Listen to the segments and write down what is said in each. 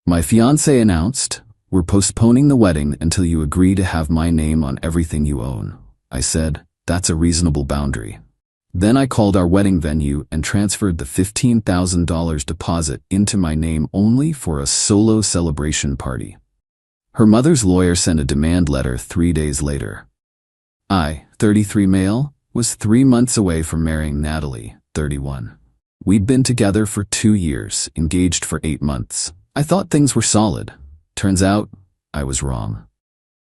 My fiancé announced, "We're postponing the wedding until you agree to have my name on everything you own." I said, "That's a reasonable boundary." Then I called our wedding venue and transferred the $15,000 deposit into my name only for a solo celebration party. Her mother's lawyer sent a demand letter 3 days later. I, 33 male, was 3 months away from marrying Natalie, 31. We'd been together for 2 years, engaged for 8 months. I thought things were solid. Turns out, I was wrong.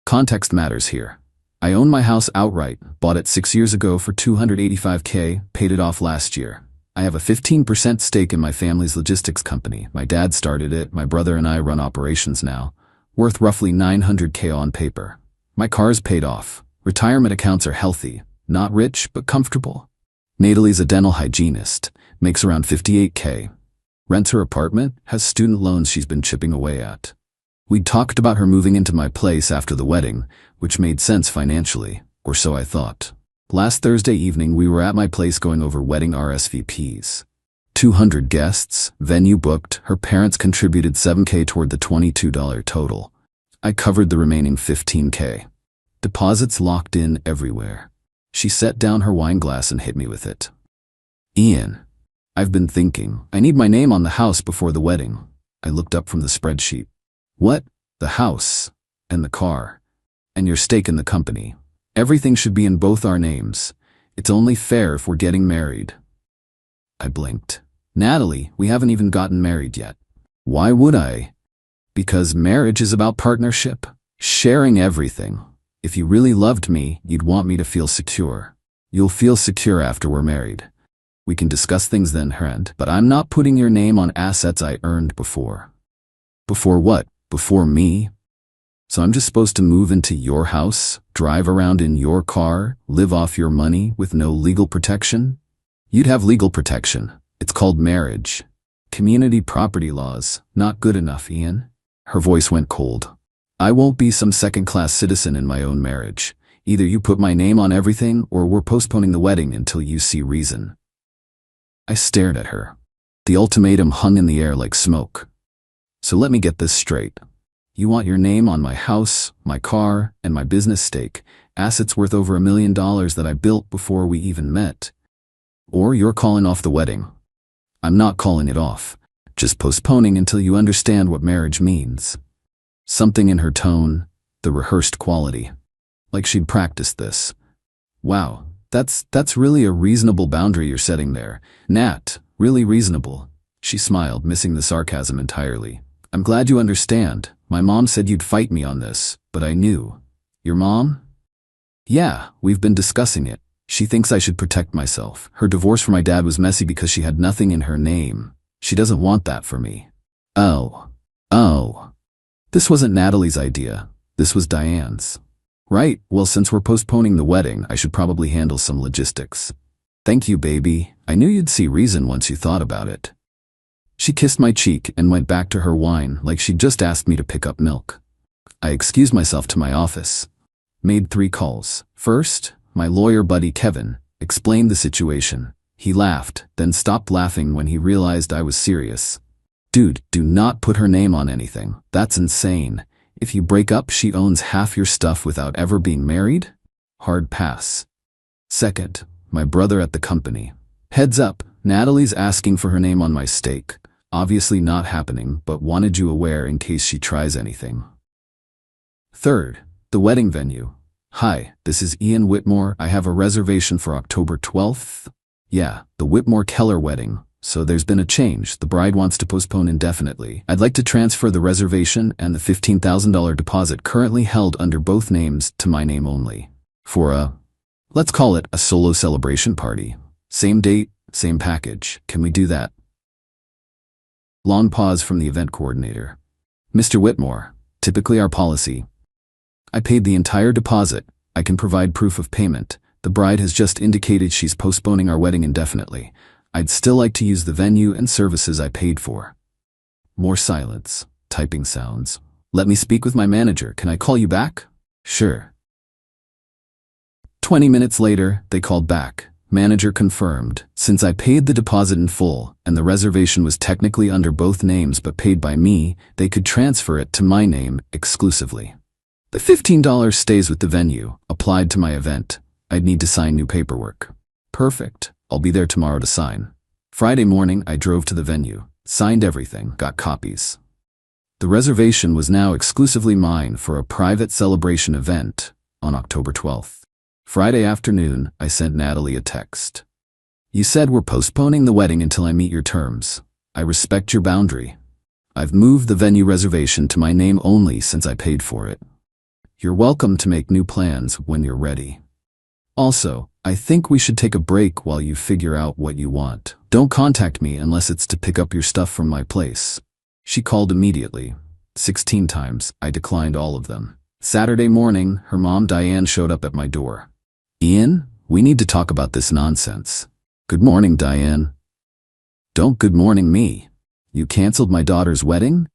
Context matters here. I own my house outright, bought it 6 years ago for $285K, paid it off last year. I have a 15% stake in my family's logistics company. My dad started it, my brother and I run operations now, worth roughly $900K on paper. My car's paid off. Retirement accounts are healthy, not rich, but comfortable. Natalie's a dental hygienist, makes around $58K. Rents her apartment, has student loans she's been chipping away at. We'd talked about her moving into my place after the wedding, which made sense financially, or so I thought. Last Thursday evening we were at my place going over wedding RSVPs. 200 guests, venue booked, her parents contributed $7K toward the $22 total. I covered the remaining $15K. Deposits locked in everywhere. She set down her wine glass and hit me with it. "Ian, I've been thinking, I need my name on the house before the wedding." I looked up from the spreadsheet. "What? The house? And the car? And your stake in the company? Everything should be in both our names. It's only fair if we're getting married." I blinked. "Natalie, we haven't even gotten married yet." "Why would I?" "Because marriage is about partnership, sharing everything. If you really loved me, you'd want me to feel secure. You'll feel secure after we're married. We can discuss things then, friend, but I'm not putting your name on assets I earned before." "Before what? Before me? So I'm just supposed to move into your house, drive around in your car, live off your money with no legal protection?" "You'd have legal protection. It's called marriage. Community property laws, not good enough, Ian." Her voice went cold. "I won't be some second-class citizen in my own marriage. Either you put my name on everything or we're postponing the wedding until you see reason." I stared at her. The ultimatum hung in the air like smoke. "So let me get this straight. You want your name on my house, my car, and my business stake, assets worth over $1 million that I built before we even met. Or you're calling off the wedding." "I'm not calling it off. Just postponing until you understand what marriage means." Something in her tone, the rehearsed quality. Like she'd practiced this. "Wow, that's really a reasonable boundary you're setting there. Nat, really reasonable." She smiled, missing the sarcasm entirely. "I'm glad you understand. My mom said you'd fight me on this, but I knew." "Your mom?" "Yeah, we've been discussing it. She thinks I should protect myself. Her divorce from my dad was messy because she had nothing in her name. She doesn't want that for me." Oh. This wasn't Natalie's idea. This was Diane's. "Right, well, since we're postponing the wedding, I should probably handle some logistics." "Thank you, baby. I knew you'd see reason once you thought about it." She kissed my cheek and went back to her wine like she'd just asked me to pick up milk. I excused myself to my office. Made 3 calls. First, my lawyer buddy Kevin explained the situation. He laughed, then stopped laughing when he realized I was serious. "Dude, do not put her name on anything. That's insane. If you break up, she owns half your stuff without ever being married? Hard pass." Second, my brother at the company. "Heads up, Natalie's asking for her name on my stake. Obviously not happening, but wanted you aware in case she tries anything." Third, the wedding venue. "Hi, this is Ian Whitmore. I have a reservation for October 12th. Yeah, the Whitmore-Keller wedding. So there's been a change. The bride wants to postpone indefinitely. I'd like to transfer the reservation and the $15,000 deposit currently held under both names to my name only. For let's call it a solo celebration party. Same date, same package. Can we do that?" Long pause from the event coordinator. "Mr. Whitmore, typically our policy." "I paid the entire deposit. I can provide proof of payment. The bride has just indicated she's postponing our wedding indefinitely. I'd still like to use the venue and services I paid for." More silence, typing sounds. "Let me speak with my manager. Can I call you back?" "Sure." 20 minutes later, they called back. Manager confirmed. Since I paid the deposit in full, and the reservation was technically under both names but paid by me, they could transfer it to my name exclusively. The $15 stays with the venue, applied to my event. I'd need to sign new paperwork. Perfect. I'll be there tomorrow to sign. Friday morning, I drove to the venue, signed everything, got copies. The reservation was now exclusively mine for a private celebration event on October 12th. Friday afternoon, I sent Natalie a text. You said we're postponing the wedding until I meet your terms. I respect your boundary. I've moved the venue reservation to my name only since I paid for it. You're welcome to make new plans when you're ready. Also, I think we should take a break while you figure out what you want. Don't contact me unless it's to pick up your stuff from my place. She called immediately. 16 times, I declined all of them. Saturday morning, her mom Diane showed up at my door. Ian, we need to talk about this nonsense. Good morning, Diane. Don't good morning me. You canceled my daughter's wedding?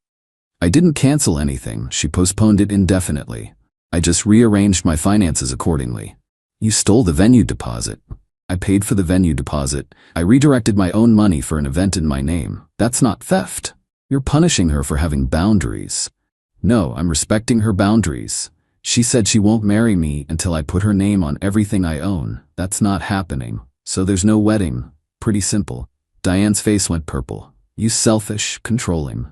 I didn't cancel anything, she postponed it indefinitely. I just rearranged my finances accordingly. You stole the venue deposit. I paid for the venue deposit. I redirected my own money for an event in my name. That's not theft. You're punishing her for having boundaries. No, I'm respecting her boundaries. She said she won't marry me until I put her name on everything I own. That's not happening. So there's no wedding. Pretty simple. Diane's face went purple. You selfish, controlling.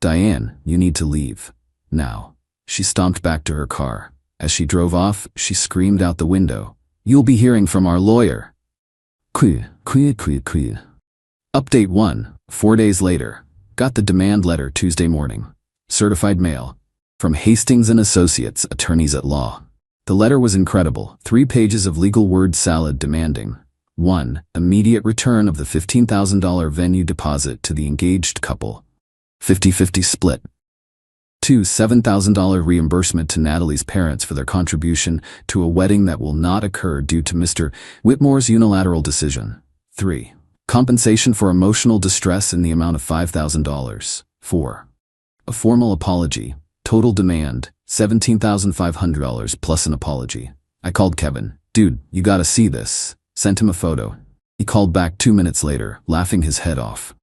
Diane, you need to leave. Now. She stomped back to her car. As she drove off, she screamed out the window. You'll be hearing from our lawyer. Update 1. 4 days later. Got the demand letter Tuesday morning. Certified mail. From Hastings & Associates, attorneys at law. The letter was incredible. 3 pages of legal word salad demanding 1. Immediate return of the $15,000 venue deposit to the engaged couple. 50-50 split. 2. $7,000 reimbursement to Natalie's parents for their contribution to a wedding that will not occur due to Mr. Whitmore's unilateral decision. 3. Compensation for emotional distress in the amount of $5,000. 4. A formal apology. Total demand, $17,500 plus an apology. I called Kevin. Dude, you gotta see this. Sent him a photo. He called back 2 minutes later, laughing his head off.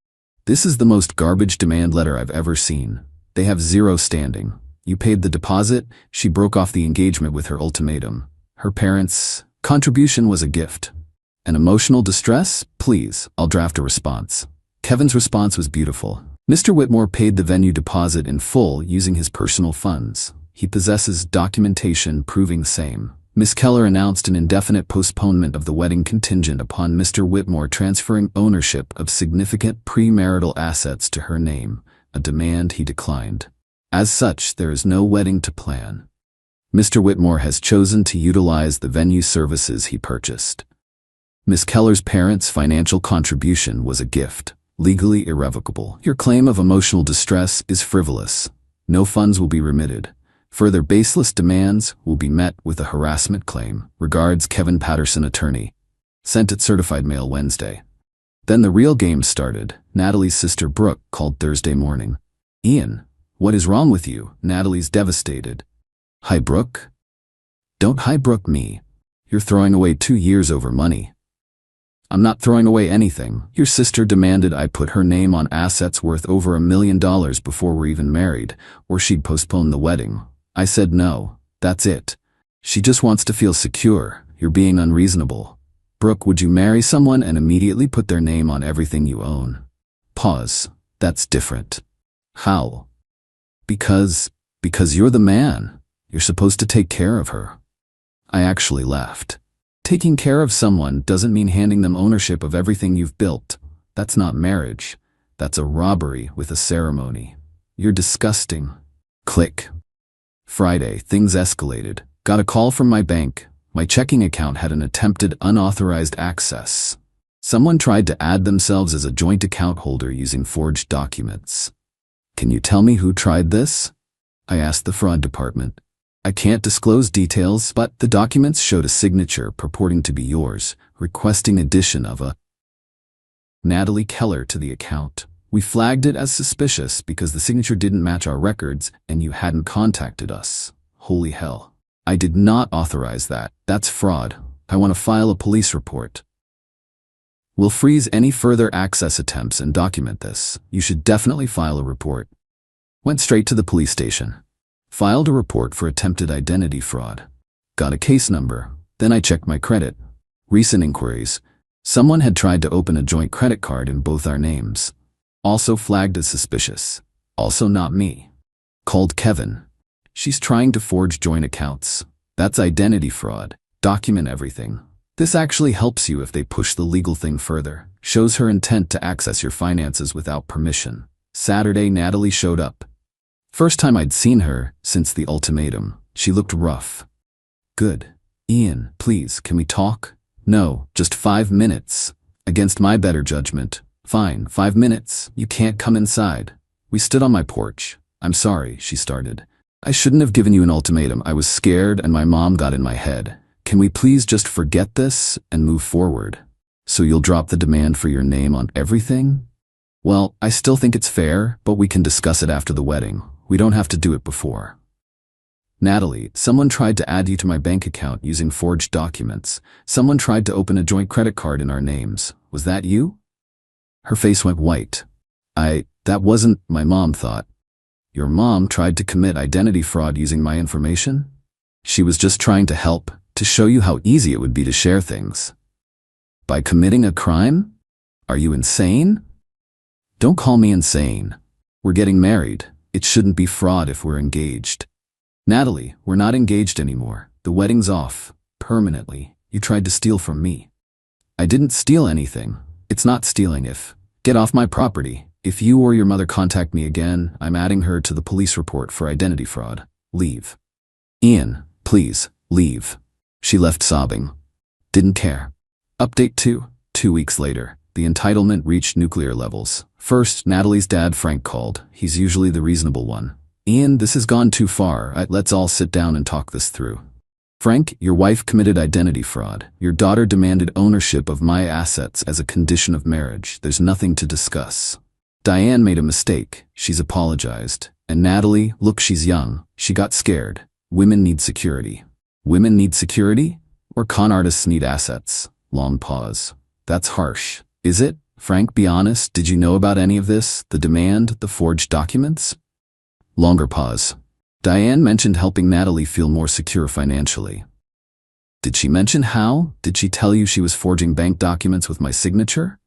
This is the most garbage demand letter I've ever seen. They have zero standing. You paid the deposit, she broke off the engagement with her ultimatum. Her parents' contribution was a gift. An emotional distress? Please, I'll draft a response. Kevin's response was beautiful. Mr. Whitmore paid the venue deposit in full using his personal funds. He possesses documentation proving the same. Ms. Keller announced an indefinite postponement of the wedding contingent upon Mr. Whitmore transferring ownership of significant premarital assets to her name, a demand he declined. As such, there is no wedding to plan. Mr. Whitmore has chosen to utilize the venue services he purchased. Ms. Keller's parents' financial contribution was a gift, legally irrevocable. Your claim of emotional distress is frivolous. No funds will be remitted. Further baseless demands will be met with a harassment claim. Regards, Kevin Patterson, attorney. Sent it certified mail Wednesday. Then the real game started. Natalie's sister Brooke called Thursday morning. Ian, what is wrong with you? Natalie's devastated. Hi, Brooke. Don't hi, Brooke me. You're throwing away 2 years over money. I'm not throwing away anything. Your sister demanded I put her name on assets worth over $1 million before we're even married, or she'd postpone the wedding. I said no. That's it. She just wants to feel secure. You're being unreasonable. Brooke, would you marry someone and immediately put their name on everything you own? Pause. That's different. How? Because you're the man. You're supposed to take care of her. I actually laughed. Taking care of someone doesn't mean handing them ownership of everything you've built. That's not marriage. That's a robbery with a ceremony. You're disgusting. Click. Friday, things escalated. Got a call from my bank. My checking account had an attempted unauthorized access. Someone tried to add themselves as a joint account holder using forged documents. Can you tell me who tried this? I asked the fraud department. I can't disclose details, but the documents showed a signature purporting to be yours, requesting addition of a Natalie Keller to the account. We flagged it as suspicious because the signature didn't match our records and you hadn't contacted us. Holy hell. I did not authorize that. That's fraud. I want to file a police report. We'll freeze any further access attempts and document this. You should definitely file a report. Went straight to the police station. Filed a report for attempted identity fraud. Got a case number. Then I checked my credit. Recent inquiries. Someone had tried to open a joint credit card in both our names. Also flagged as suspicious. Also not me. Called Kevin. She's trying to forge joint accounts. That's identity fraud. Document everything. This actually helps you if they push the legal thing further. Shows her intent to access your finances without permission. Saturday, Natalie showed up. First time I'd seen her since the ultimatum. She looked rough. Good. Ian, please, can we talk? No, just 5 minutes. Against my better judgment. Fine, 5 minutes. You can't come inside. We stood on my porch. I'm sorry, she started. I shouldn't have given you an ultimatum. I was scared and my mom got in my head. Can we please just forget this and move forward? So you'll drop the demand for your name on everything? Well, I still think it's fair, but we can discuss it after the wedding. We don't have to do it before. Natalie, someone tried to add you to my bank account using forged documents. Someone tried to open a joint credit card in our names. Was that you? Her face went white. That wasn't, my mom thought. Your mom tried to commit identity fraud using my information? She was just trying to help, to show you how easy it would be to share things. By committing a crime? Are you insane? Don't call me insane. We're getting married. It shouldn't be fraud if we're engaged. Natalie, we're not engaged anymore. The wedding's off. Permanently. You tried to steal from me. I didn't steal anything. It's not stealing if. Get off my property. If you or your mother contact me again, I'm adding her to the police report for identity fraud. Leave. Ian, please, leave. She left sobbing. Didn't care. Update 2. 2 weeks later, the entitlement reached nuclear levels. First, Natalie's dad Frank called. He's usually the reasonable one. Ian, this has gone too far. Let's all sit down and talk this through. Frank, your wife committed identity fraud. Your daughter demanded ownership of my assets as a condition of marriage. There's nothing to discuss. Diane made a mistake. She's apologized. And Natalie, look, she's young. She got scared. Women need security. Women need security? Or con artists need assets? Long pause. That's harsh. Is it? Frank, be honest. Did you know about any of this? The demand, the forged documents? Longer pause. Diane mentioned helping Natalie feel more secure financially. Did she mention how? Did she tell you she was forging bank documents with my signature?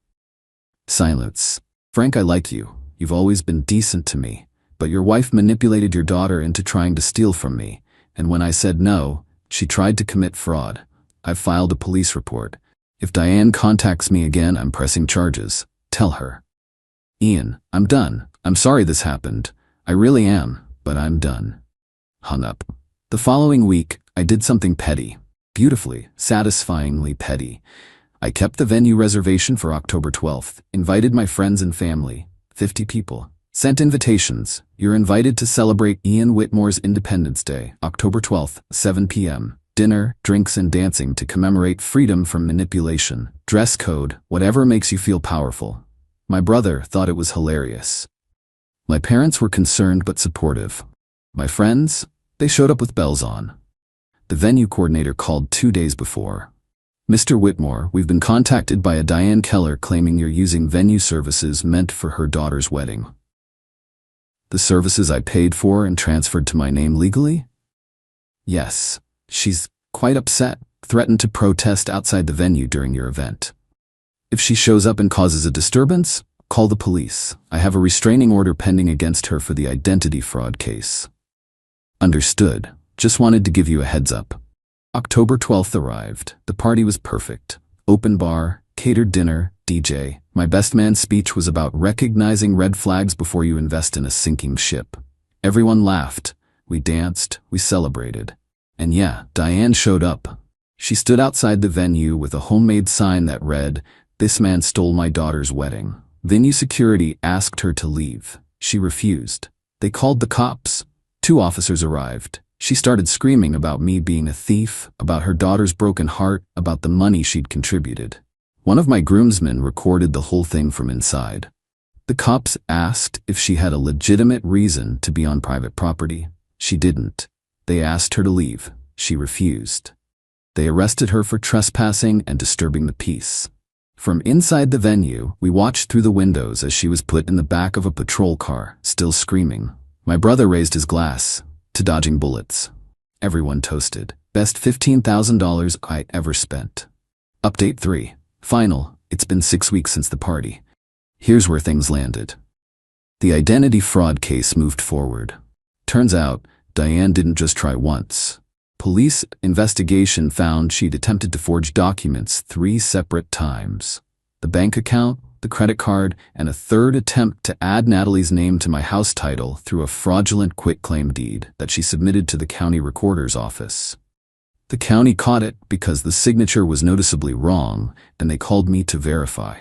Silence. Frank, I like you. You've always been decent to me. But your wife manipulated your daughter into trying to steal from me. And when I said no, she tried to commit fraud. I've filed a police report. If Diane contacts me again, I'm pressing charges. Tell her. Ian, I'm done. I'm sorry this happened. I really am, but I'm done. Hung up. The following week, I did something petty. Beautifully, satisfyingly petty. I kept the venue reservation for October 12th, invited my friends and family, 50 people. Sent invitations. You're invited to celebrate Ian Whitmore's Independence Day, October 12th, 7 p.m. Dinner, drinks and dancing to commemorate freedom from manipulation. Dress code, whatever makes you feel powerful. My brother thought it was hilarious. My parents were concerned but supportive. My friends, they showed up with bells on. The venue coordinator called 2 days before. Mr. Whitmore, we've been contacted by a Diane Keller claiming you're using venue services meant for her daughter's wedding. The services I paid for and transferred to my name legally? Yes. She's quite upset, threatened to protest outside the venue during your event. If she shows up and causes a disturbance, call the police. I have a restraining order pending against her for the identity fraud case. Understood. Just wanted to give you a heads up. October 12th arrived. The party was perfect. Open bar, catered dinner, DJ. My best man's speech was about recognizing red flags before you invest in a sinking ship. Everyone laughed. We danced. We celebrated. And yeah, Diane showed up. She stood outside the venue with a homemade sign that read, "This man stole my daughter's wedding." Venue security asked her to leave. She refused. They called the cops. 2 officers arrived. She started screaming about me being a thief, about her daughter's broken heart, about the money she'd contributed. One of my groomsmen recorded the whole thing from inside. The cops asked if she had a legitimate reason to be on private property. She didn't. They asked her to leave. She refused. They arrested her for trespassing and disturbing the peace. From inside the venue, we watched through the windows as she was put in the back of a patrol car, still screaming. My brother raised his glass to dodging bullets. Everyone toasted. Best $15,000 I ever spent. Update 3. Final. It's been 6 weeks since the party. Here's where things landed. The identity fraud case moved forward. Turns out, Diane didn't just try once. Police investigation found she'd attempted to forge documents 3 separate times. The bank account, the credit card, and a third attempt to add Natalie's name to my house title through a fraudulent quitclaim deed that she submitted to the county recorder's office. The county caught it because the signature was noticeably wrong, and they called me to verify.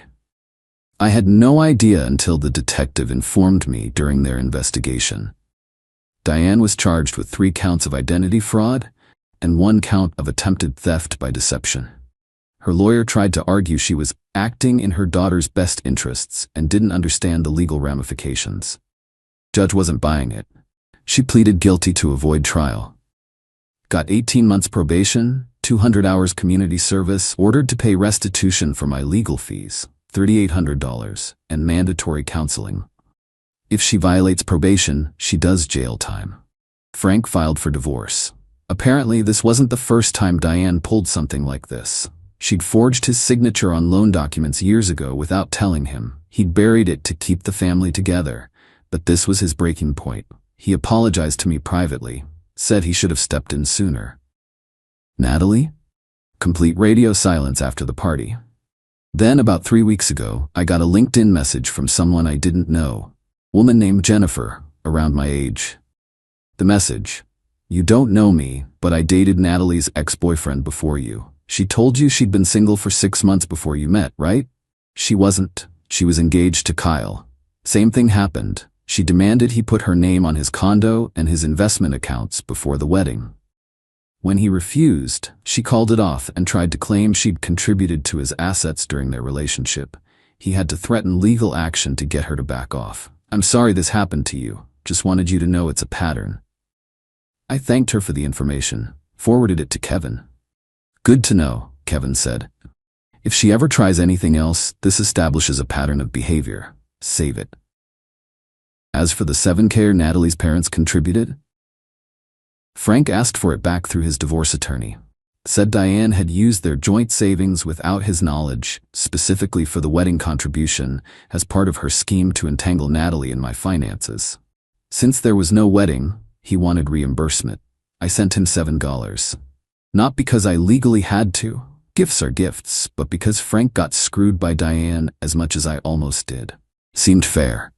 I had no idea until the detective informed me during their investigation. Diane was charged with 3 counts of identity fraud and 1 count of attempted theft by deception. Her lawyer tried to argue she was acting in her daughter's best interests and didn't understand the legal ramifications. Judge wasn't buying it. She pleaded guilty to avoid trial. Got 18 months probation, 200 hours community service, ordered to pay restitution for my legal fees, $3,800, and mandatory counseling. If she violates probation, she does jail time. Frank filed for divorce. Apparently, this wasn't the first time Diane pulled something like this. She'd forged his signature on loan documents years ago without telling him. He'd buried it to keep the family together. But this was his breaking point. He apologized to me privately, said he should have stepped in sooner. Natalie? Complete radio silence after the party. Then, about 3 weeks ago, I got a LinkedIn message from someone I didn't know. Woman named Jennifer, around my age. The message: "You don't know me, but I dated Natalie's ex-boyfriend before you. She told you she'd been single for 6 months before you met, right? She wasn't. She was engaged to Kyle. Same thing happened. She demanded he put her name on his condo and his investment accounts before the wedding. When he refused, she called it off and tried to claim she'd contributed to his assets during their relationship. He had to threaten legal action to get her to back off. I'm sorry this happened to you. Just wanted you to know it's a pattern." I thanked her for the information, forwarded it to Kevin. "Good to know," Kevin said. "If she ever tries anything else, this establishes a pattern of behavior. Save it." As for the $7,000 Natalie's parents contributed, Frank asked for it back through his divorce attorney. Said Diane had used their joint savings without his knowledge, specifically for the wedding contribution, as part of her scheme to entangle Natalie in my finances. Since there was no wedding, he wanted reimbursement. I sent him $7. Not because I legally had to. Gifts are gifts, but because Frank got screwed by Diane as much as I almost did. Seemed fair.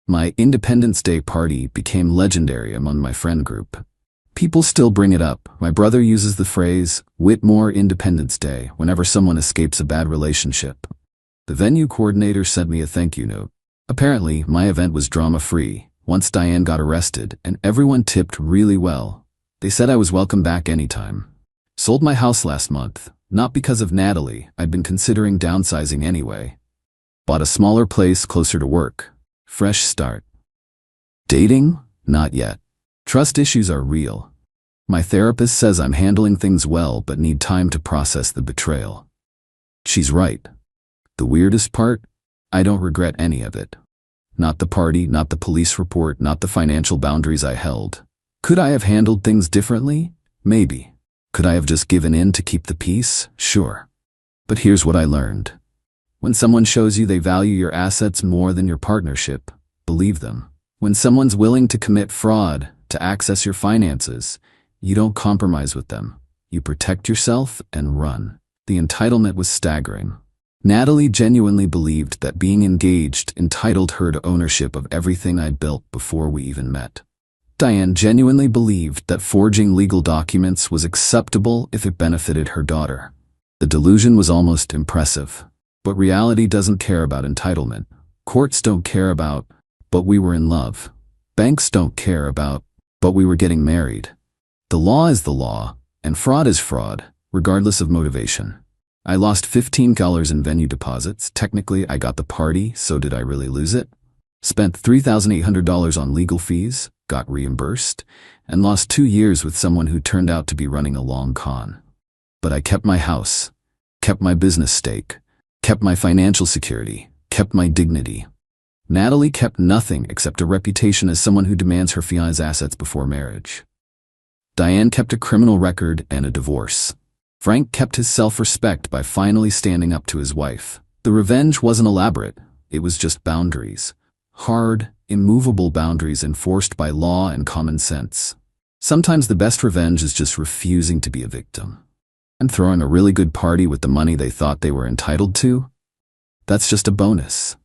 My Independence Day party became legendary among my friend group. People still bring it up. My brother uses the phrase, "Whitmore Independence Day," whenever someone escapes a bad relationship. The venue coordinator sent me a thank you note. Apparently, my event was drama-free once Diane got arrested, and everyone tipped really well. They said I was welcome back anytime. Sold my house last month, not because of Natalie. I'd been considering downsizing anyway. Bought a smaller place closer to work. Fresh start. Dating? Not yet. Trust issues are real. My therapist says I'm handling things well but need time to process the betrayal. She's right. The weirdest part? I don't regret any of it. Not the party, not the police report, not the financial boundaries I held. Could I have handled things differently? Maybe. Could I have just given in to keep the peace? Sure. But here's what I learned. When someone shows you they value your assets more than your partnership, believe them. When someone's willing to commit fraud to access your finances, you don't compromise with them. You protect yourself and run. The entitlement was staggering. Natalie genuinely believed that being engaged entitled her to ownership of everything I built before we even met. Diane genuinely believed that forging legal documents was acceptable if it benefited her daughter. The delusion was almost impressive. But reality doesn't care about entitlement. Courts don't care about, but we were in love. Banks don't care about, but we were getting married. The law is the law, and fraud is fraud, regardless of motivation. I lost $15 in venue deposits. Technically, I got the party, so did I really lose it? Spent $3,800 on legal fees, got reimbursed, and lost 2 years with someone who turned out to be running a long con. But I kept my house, kept my business stake, kept my financial security, kept my dignity. Natalie kept nothing except a reputation as someone who demands her fiancé's assets before marriage. Diane kept a criminal record and a divorce. Frank kept his self-respect by finally standing up to his wife. The revenge wasn't elaborate, it was just boundaries. Hard, immovable boundaries enforced by law and common sense. Sometimes the best revenge is just refusing to be a victim. And throwing a really good party with the money they thought they were entitled to? That's just a bonus.